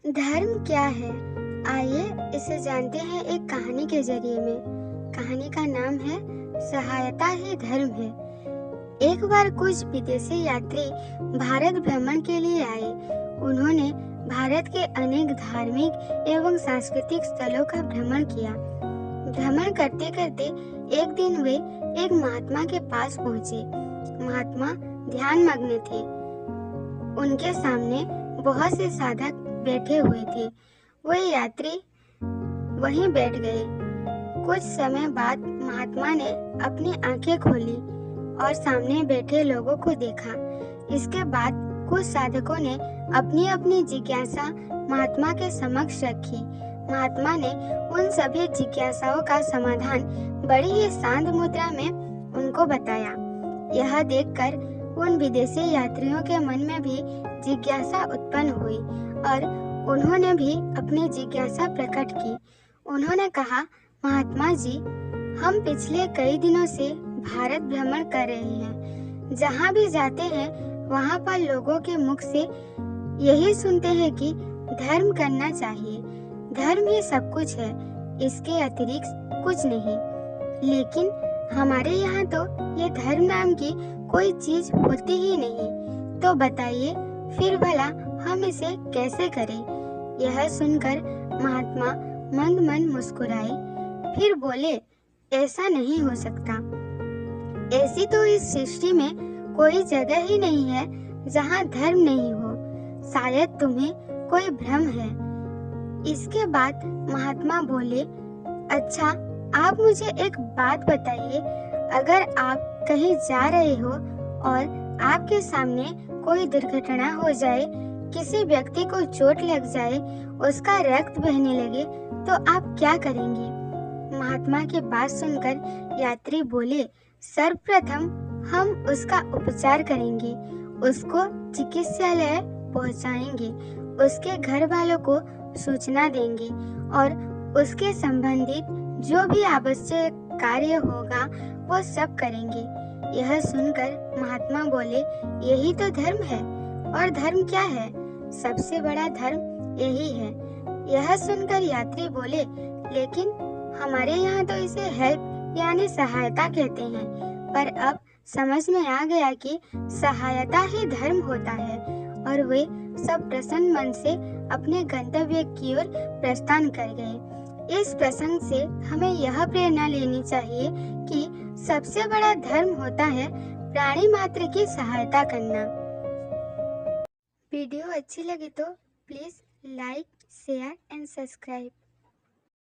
धर्म क्या है? आइए इसे जानते हैं एक कहानी के जरिए में। कहानी का नाम है सहायता ही धर्म है। एक बार कुछ विदेशी यात्री भारत भ्रमण के लिए आए। उन्होंने भारत के अनेक धार्मिक एवं सांस्कृतिक स्थलों का भ्रमण किया। भ्रमण करते करते एक दिन वे एक महात्मा के पास पहुंचे। महात्मा ध्यान मग्न थे। उनके सामने बहुत से साधक बैठे हुए थे। वे यात्री वहीं बैठ गए। कुछ समय बाद महात्मा ने अपनी आंखें खोली और सामने बैठे लोगों को देखा। इसके बाद कुछ साधकों ने अपनी अपनी जिज्ञासा महात्मा के समक्ष रखी। महात्मा ने उन सभी जिज्ञासाओं का समाधान बड़ी ही शांत मुद्रा में उनको बताया। यह देखकर उन विदेशी यात्रियों के मन में भी जिज्ञासा उत्पन्न हुई और उन्होंने भी अपनी जिज्ञासा प्रकट की। उन्होंने कहा, महात्मा जी, हम पिछले कई दिनों से भारत भ्रमण कर रहे हैं। जहाँ भी जाते हैं वहाँ पर लोगों के मुख से यही सुनते हैं कि धर्म करना चाहिए। धर्म ही सब कुछ है, इसके अतिरिक्त कुछ नहीं। लेकिन हमारे यहाँ तो ये धर्म नाम की कोई चीज होती ही नहीं। तो बताइए फिर भला हम इसे कैसे करें? यह सुनकर महात्मा मंद मंद मुस्कुराए, फिर बोले, ऐसा नहीं हो सकता। ऐसी तो इस सृष्टि में कोई जगह ही नहीं है जहाँ धर्म नहीं हो। शायद तुम्हें कोई भ्रम है। इसके बाद महात्मा बोले, अच्छा, आप मुझे एक बात बताइए। अगर आप कहीं जा रहे हो और आपके सामने कोई दुर्घटना हो जाए, किसी व्यक्ति को चोट लग जाए, उसका रक्त बहने लगे, तो आप क्या करेंगे? महात्मा की बात सुनकर यात्री बोले, सर्वप्रथम हम उसका उपचार करेंगे, उसको चिकित्सालय पहुंचाएंगे, उसके घर वालों को सूचना देंगे और उसके संबंधित जो भी आवश्यक कार्य होगा वो सब करेंगे। यह सुनकर महात्मा बोले, यही तो धर्म है। और धर्म क्या है? सबसे बड़ा धर्म यही है। यह सुनकर यात्री बोले, लेकिन हमारे यहाँ तो इसे हेल्प यानी सहायता कहते हैं। पर अब समझ में आ गया कि सहायता ही धर्म होता है। और वे सब प्रसन्न मन से अपने गंतव्य की ओर प्रस्थान कर गए। इस प्रसंग से हमें यह प्रेरणा लेनी चाहिए कि सबसे बड़ा धर्म होता है प्राणी मात्र की सहायता करना। वीडियो अच्छी लगी तो please like, share and subscribe.